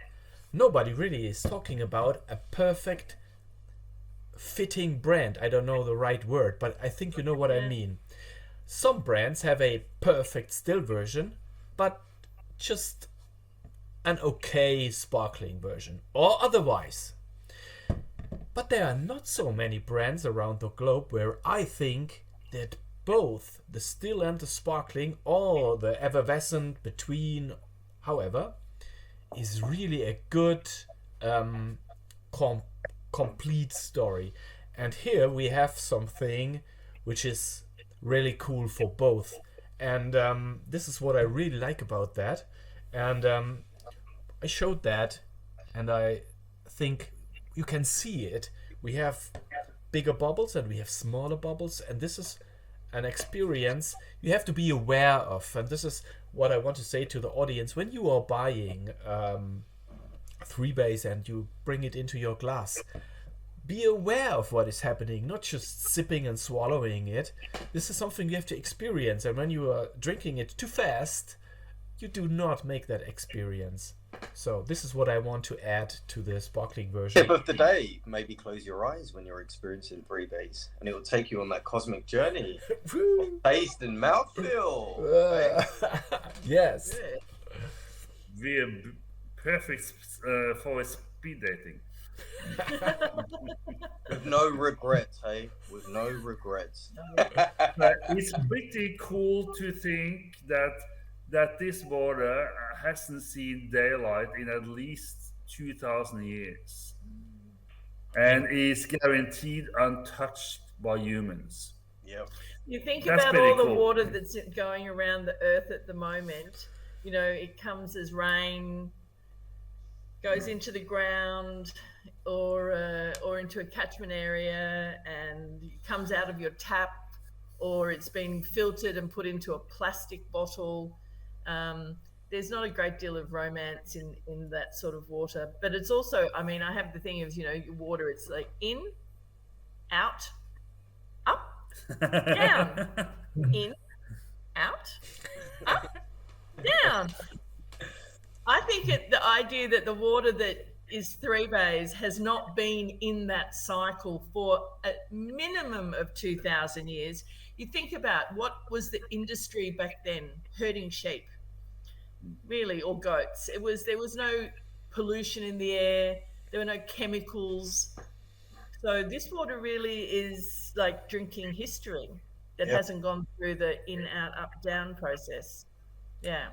Nobody really is talking about a perfect fitting brand. I don't know the right word, but I think you know what I mean. Some brands have a perfect still version, but just an okay sparkling version, or otherwise. But there are not so many brands around the globe where I think that both the still and the sparkling, or the effervescent between, however, is really a good complete story. And here we have something which is really cool for both, and this is what I really like about that. And I showed that, and I think you can see it. We have bigger bubbles and we have smaller bubbles, and this is an experience you have to be aware of. And this is what I want to say to the audience. When you are buying 3-BAYS and you bring it into your glass, be aware of what is happening, not just sipping and swallowing it. This is something you have to experience, and when you are drinking it too fast, you do not make that experience. So this is what I want to add to the sparkling version. Tip of the day: maybe close your eyes when you're experiencing 3-BAYS, and it will take you on that cosmic journey. Taste and mouthfeel. Yes. We are perfect for speed dating. With no regrets, hey? With no regrets. But it's pretty cool to think that this water hasn't seen daylight in at least 2,000 years, and is guaranteed untouched by humans. Yep. You think That's about pretty all the cool. water that's going around the earth at the moment. You know, it comes as rain, goes into the ground, or into a catchment area, and comes out of your tap, or it's been filtered and put into a plastic bottle. There's not a great deal of romance in that sort of water. But it's also, I mean, I have the thing of, you know, your water, it's like in, out, up, down, in, out, up, down. I think the idea that the water that is 3-BAYS has not been in that cycle for a minimum of 2,000 years. You think about what was the industry back then, herding sheep, really, or goats. There was no pollution in the air. There were no chemicals. So this water really is like drinking history that hasn't gone through the in, out, up, down process. Yeah.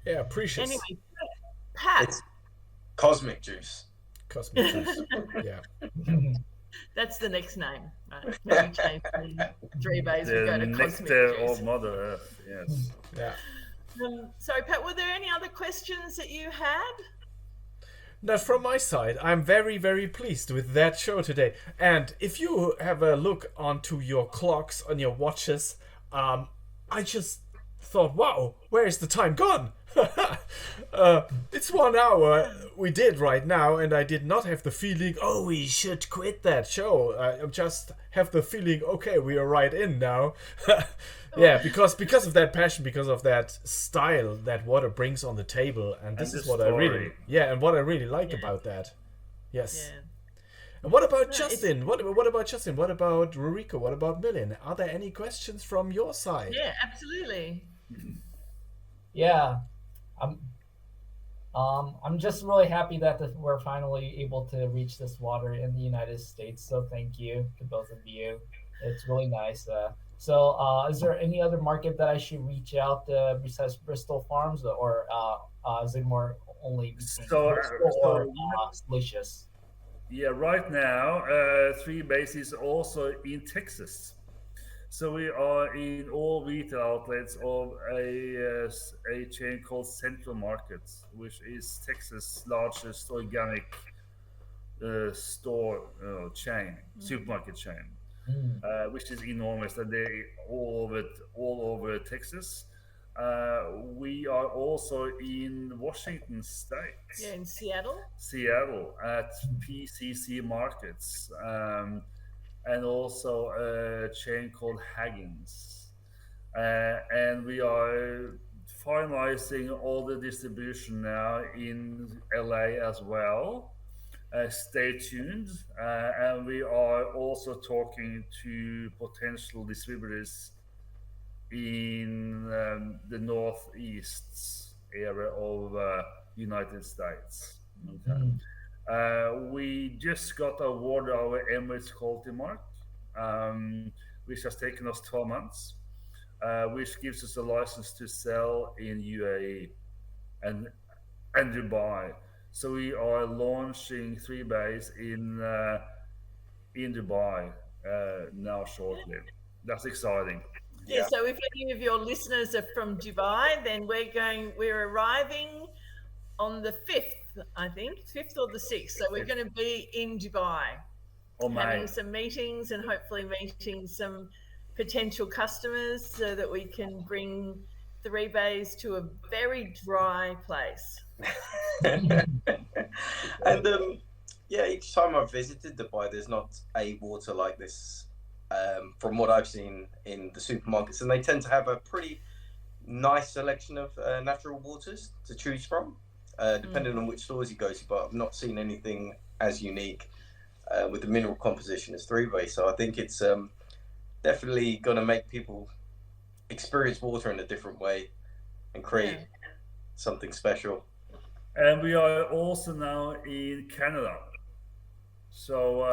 Yeah, precious. Anyway, Pat, It's cosmic juice. Cosmic juice. Yeah. that's the next name. Right? When we change from 3-BAYS, we go The to Cosmic nectar Juice. of Mother Earth. Yes. Yeah. Sorry, Pat, were there any other questions that you had? Now, from my side, I'm very, very pleased with that show today. And if you have a look onto your clocks on your watches, I just thought, wow, where is the time gone? It's 1 hour we did right now, and I did not have the feeling, oh, we should quit that show. I just have the feeling, okay, we are right in now. Yeah, because of that passion, because of that style that water brings on the table, and this is what I really like about that. Yes. Yeah. And what about No, Justin? What about Justin? What about Ruriko? What about Milin? Are there any questions from your side? Yeah, absolutely. Yeah, I'm just really happy that we're finally able to reach this water in the United States. So thank you to both of you. It's really nice. Is there any other market that I should reach out besides Bristol Farms, or is it more only between Bristol or Delicious? Yeah, right now, 3BAYS is also in Texas. So we are in all retail outlets of a chain called Central Markets, which is Texas' largest organic store chain, supermarket chain, which is enormous. And they all over Texas. We are also in Washington State. Yeah, in Seattle. Seattle at PCC Markets. And also a chain called Haggins. And we are finalizing all the distribution now in LA as well. Stay tuned. And we are also talking to potential distributors in the northeast area of United States. Okay. We just got awarded our Emirates Quality Mark, which has taken us 12 months, which gives us a license to sell in UAE and Dubai. So we are launching 3BAYS in Dubai now shortly. That's exciting. Yeah, so if any of your listeners are from Dubai, then we're arriving on the 5th, I think, 5th or the 6th. So we're going to be in Dubai, having some meetings and hopefully meeting some potential customers so that we can bring 3BAYS to a very dry place. And each time I've visited Dubai, there's not a water like this from what I've seen in the supermarkets, and they tend to have a pretty nice selection of natural waters to choose from. Depending on which stores you go to, but I've not seen anything as unique with the mineral composition as 3BAYS. So I think it's definitely going to make people experience water in a different way and create something special. And we are also now in Canada. So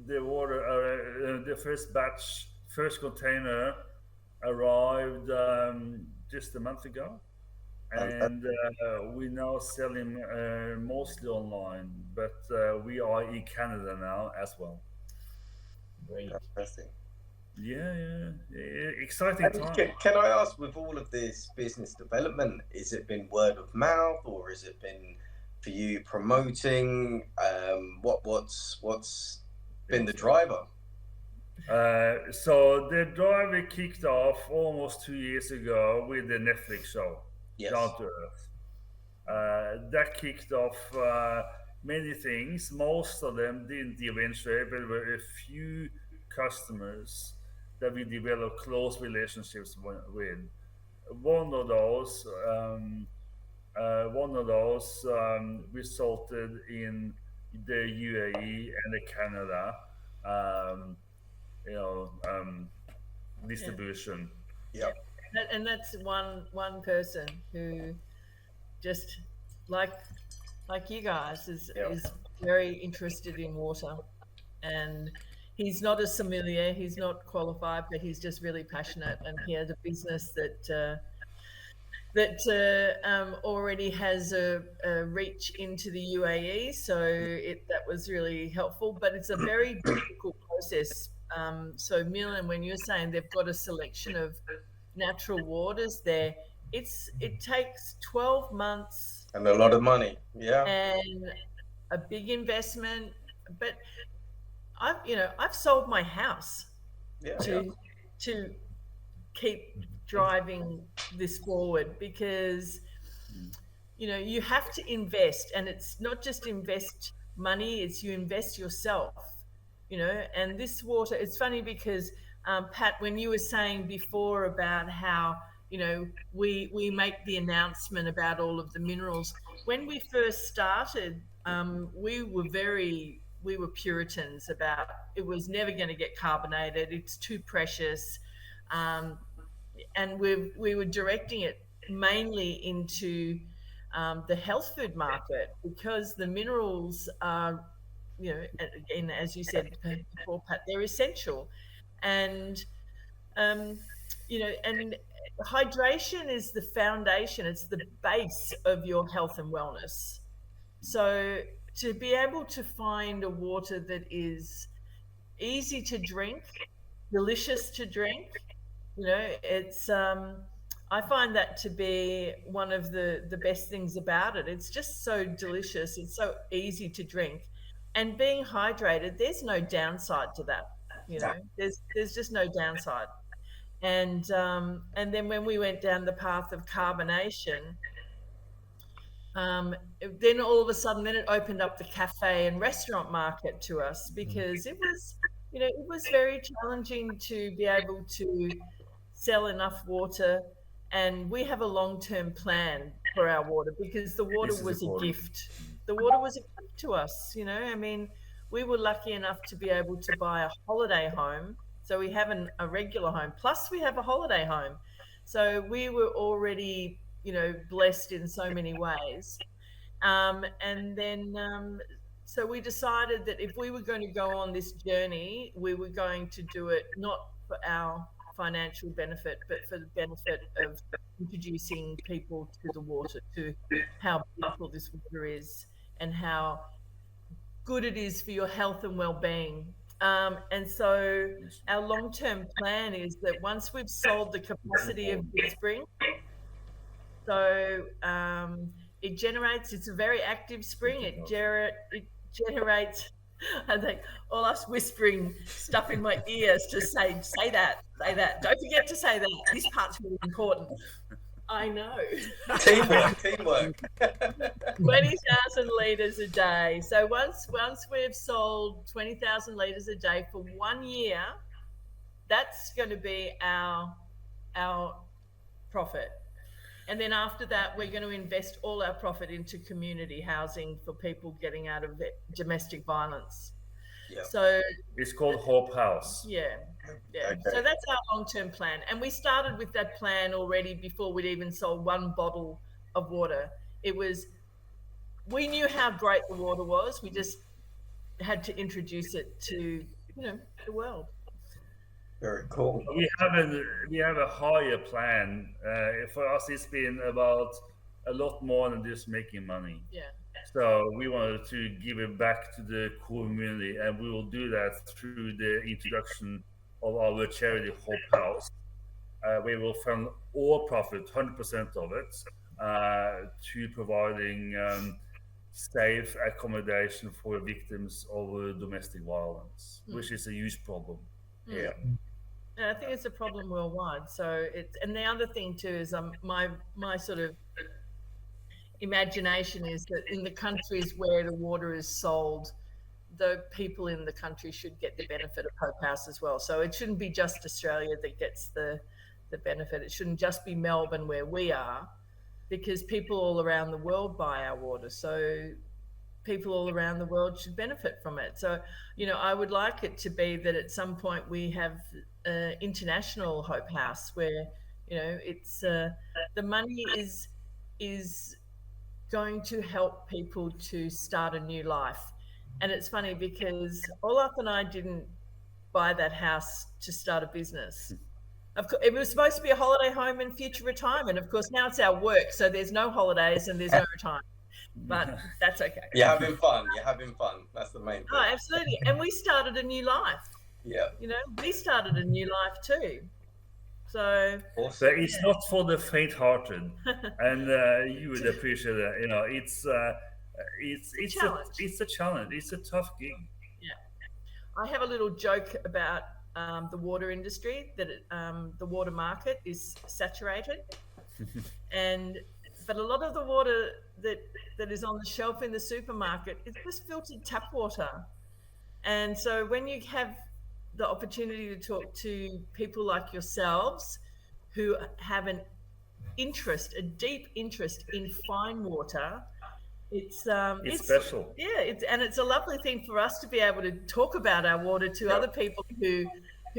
the water, the first container arrived just a month ago. And we now sell him mostly online, but we are in Canada now as well. Great. Fantastic. Yeah. Exciting time. Can I ask, with all of this business development, has it been word of mouth, or has it been for you promoting? What's been the driver? So the driver kicked off almost 2 years ago with the Netflix show. Yes. Down to Earth. That kicked off many things. Most of them didn't eventuate, but there were a few customers that we developed close relationships with. One of those resulted in the UAE and the Canada, distribution. Yeah. And that's one person who just like you guys is very interested in water, and he's not a sommelier, he's not qualified, but he's just really passionate, and he has a business that already has a reach into the UAE, so that was really helpful, but it's a very difficult process. So Milin, when you're saying they've got a selection of natural waters there, it takes 12 months and a lot of money, and a big investment. But I've sold my house to keep driving this forward, because you know, you have to invest, and it's not just invest money, it's you invest yourself, you know. And this water, it's funny because Pat, when you were saying before about how, you know, we make the announcement about all of the minerals, when we first started, we were Puritans about it was never going to get carbonated, it's too precious, and we were directing it mainly into the health food market, because the minerals are, you know, again, as you said before, Pat, they're essential. And you know, and hydration is the foundation, it's the base of your health and wellness. So to be able to find a water that is easy to drink, delicious to drink, you know, it's I find that to be one of the best things about it. It's just so delicious, it's so easy to drink, and being hydrated, there's no downside to that, you know. There's just no downside. And then when we went down the path of carbonation, then all of a sudden, then it opened up the cafe and restaurant market to us, because it was, you know, it was very challenging to be able to sell enough water. And we have a long-term plan for our water, because the water was a gift. The water was a gift to us, you know. I mean, we were lucky enough to be able to buy a holiday home. So we have a regular home, plus we have a holiday home. So we were already, you know, blessed in so many ways. And then, so we decided that if we were going to go on this journey, we were going to do it not for our financial benefit, but for the benefit of introducing people to the water, to how beautiful this water is and how good it is for your health and well-being. And so our long-term plan is that once we've sold the capacity of the spring, so it generates, it's a very active spring, it generates, I think, all us whispering stuff in my ears to say that, don't forget to say that, this part's really important. I know. Teamwork. 20,000 litres a day. So once we've sold 20,000 litres a day for 1 year, that's going to be our profit. And then after that, we're going to invest all our profit into community housing for people getting out of domestic violence. Yeah. So it's called Hope House. Yeah. Okay. So that's our long-term plan. And we started with that plan already before we'd even sold one bottle of water. We knew how great the water was. We just had to introduce it to, you know, the world. Very cool. We have a higher plan. For us, it's been about a lot more than just making money. Yeah. So we wanted to give it back to the community, and we will do that through the introduction of our charity Hope House. We will fund all profit, 100% of it, to providing safe accommodation for victims of domestic violence, which is a huge problem here. And I think it's a problem worldwide. So and the other thing too is my sort of imagination is that in the countries where the water is sold, the people in the country should get the benefit of Hope House as well. So it shouldn't be just Australia that gets the benefit. It shouldn't just be Melbourne where we are, because people all around the world buy our water. So people all around the world should benefit from it. So, you know, I would like it to be that at some point we have international Hope House where, you know, it's the money is going to help people to start a new life. And it's funny because Olaf and I didn't buy that house to start a business. Of course, it was supposed to be a holiday home and future retirement. Of course, now it's our work, so there's no holidays and there's no retirement. But that's okay. You're having fun. That's the main thing. Oh, absolutely. And we started a new life. Yeah. You know, we started a new life too. So Awesome. But it's not for the faint-hearted, and you would appreciate that. You know, it's a challenge. It's a tough gig. Yeah, I have a little joke about the water industry, that the water market is saturated, and but a lot of the water that is on the shelf in the supermarket is just filtered tap water. And so when you have the opportunity to talk to people like yourselves who have a deep interest in fine water, it's special. Yeah, it's a lovely thing for us to be able to talk about our water to other people who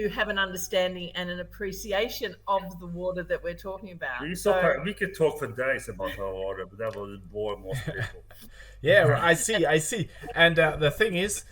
have an understanding and an appreciation of the water that we're talking about. We could talk for days about our water, but that will bore most people. Yeah, I see. And the thing is,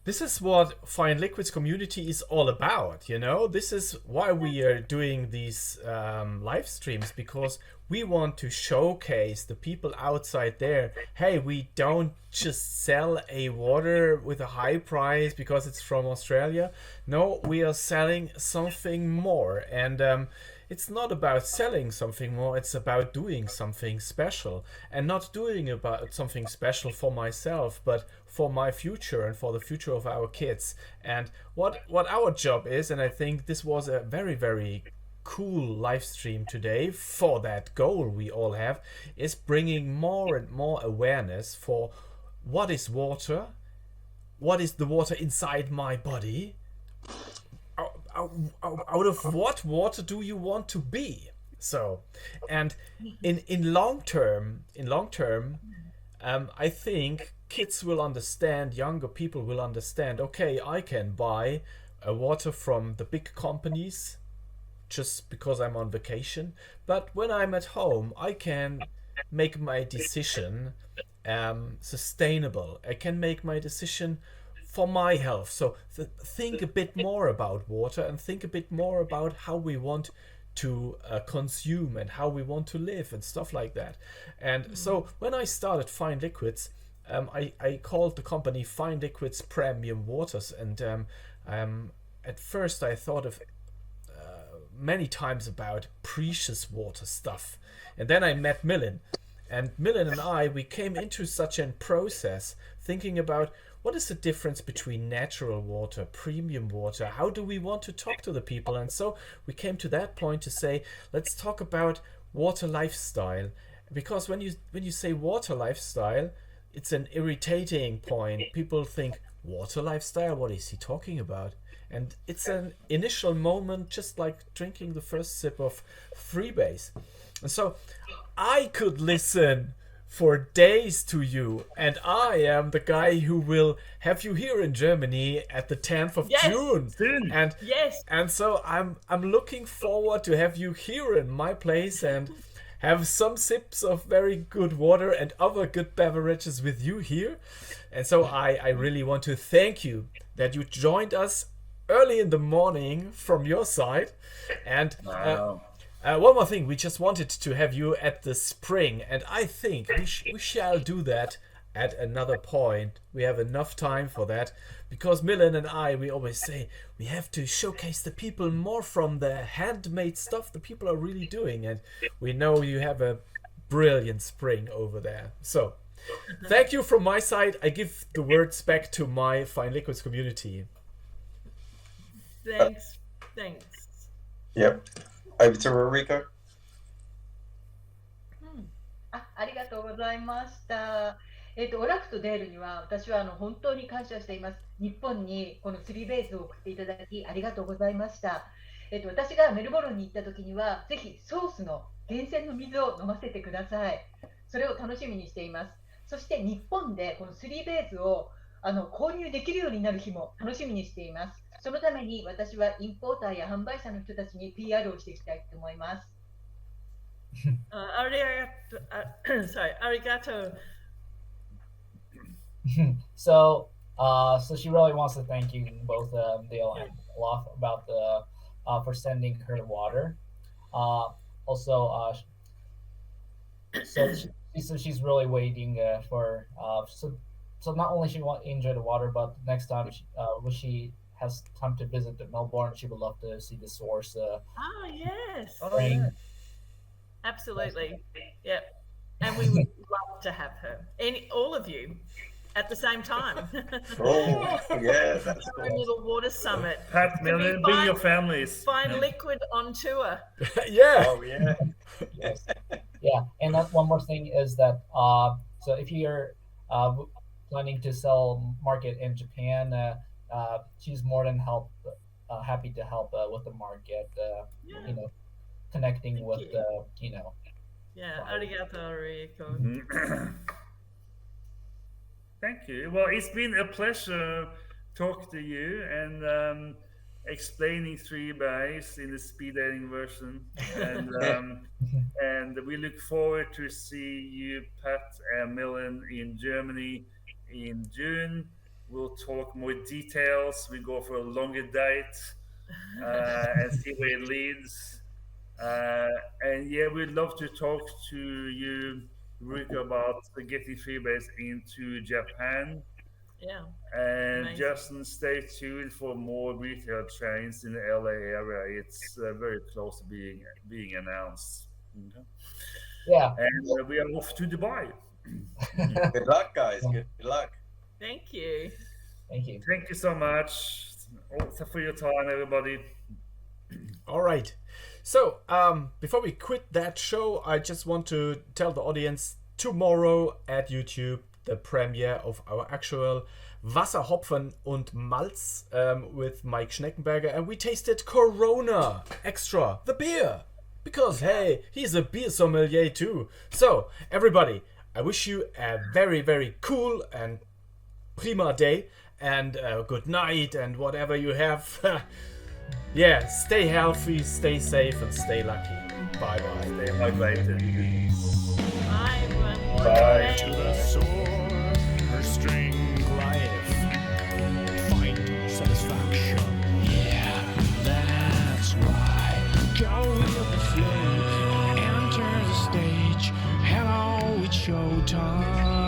this is what Fine Liquids community is all about, you know? This is why we are doing these live streams, because we want to showcase the people outside there. Hey, we don't just sell a water with a high price because it's from Australia. No, we are selling something more. And it's not about selling something more, it's about doing something special. And not doing about something special for myself, but for my future and for the future of our kids. And what our job is, and I think this was a very, very cool live stream today for that goal we all have, is bringing more and more awareness for what is water, what is the water inside my body, out of what water do you want to be? So, and in long term, I think kids will understand, younger people will understand, okay, I can buy a water from the big companies just because I'm on vacation, but when I'm at home, I can make my decision sustainable. I can make my decision for my health. So think a bit more about water and think a bit more about how we want to consume and how we want to live and stuff like that. And so when I started Fine Liquids, I called the company Fine Liquids Premium Waters, and at first I thought of many times about precious water stuff, and then I met Milin, and Milin and I, we came into such a process thinking about what is the difference between natural water, premium water, how do we want to talk to the people. And so we came to that point to say, let's talk about water lifestyle, because when you say water lifestyle, it's an irritating point. People think, water lifestyle, what is he talking about? And it's an initial moment, just like drinking the first sip of BAYS. And so I could listen for days to you, and I am the guy who will have you here in Germany at the 10th of June. And and so I'm looking forward to have you here in my place and have some sips of very good water and other good beverages with you here. And so I really want to thank you that you joined us early in the morning from your side. And one more thing, we just wanted to have you at the spring, and I think we shall do that at another point. We have enough time for that, because Milin and I, we always say we have to showcase the people more from the handmade stuff the people are really doing, and we know you have a brilliant spring over there. So thank you from my side. I give the words back to my Fine Liquids community. Thanks. Yep. Over to Ruriko. ありがとうございました。オラフとデールには私は本当に感謝しています。日本にこのBAYSを送っていただきありがとうございました。私がメルボルンに行った時にはぜひソースの源泉の水を飲ませてください。それを楽しみにしています。そして日本でこのBAYSを購入できるようになる日も楽しみにしています。そのために私はインポーターや販売者の人たちに PR をしていきたいと思います。arigato. So she really wants to thank you both, Dayle and Olaf, about for sending her water. Also, so she's really waiting for so not only she want to enjoy the water, but next time when she has time to visit the Melbourne, she would love to see the source. Yes. Spring. Absolutely. Yeah. And we would love to have her. All of you at the same time. Oh, yeah. That's a little water summit. Pat, Milin, bring your families. Fine Liquid on tour. Yeah. Oh, yeah. Yes. Yeah, and one more thing is that so if you're planning to sell market in Japan, she's more than happy to help with the market. Yeah. You know, connecting Thank with you. you know. Yeah, Right. arigato, Ruriko. Mhm. Thank you. Well, it's been a pleasure talking to you and explaining three bays in the speed dating version. And we look forward to see you, Pat and Milin, in Germany in June. We'll talk more details. We go for a longer date and see where it leads. Uh, and yeah, we'd love to talk to you, Ruriko, about getting freebase into Japan. Yeah, And amazing. Justin, stay tuned for more retail chains in the LA area. It's very close to being announced. Okay. Yeah. And we are off to Dubai. Good luck, guys. Good luck. Thank you. Thank you. Thank you so much also for your time, everybody. All right. So, before we quit that show, I just want to tell the audience tomorrow at YouTube the premiere of our actual Wasser, Hopfen und Malz with Mike Schneckenberger, and we tasted Corona Extra, the beer, because hey, he's a beer sommelier too. So, everybody, I wish you a very, very cool and prima day, and good night, and whatever you have. Yeah, stay healthy, stay safe, and stay lucky. Bye bye. Stay hydrated. Bye, everyone. Bye. To the sword, her string life. Find satisfaction. Yeah, that's right. Go with the flow. Enter the stage. Hello, it's showtime.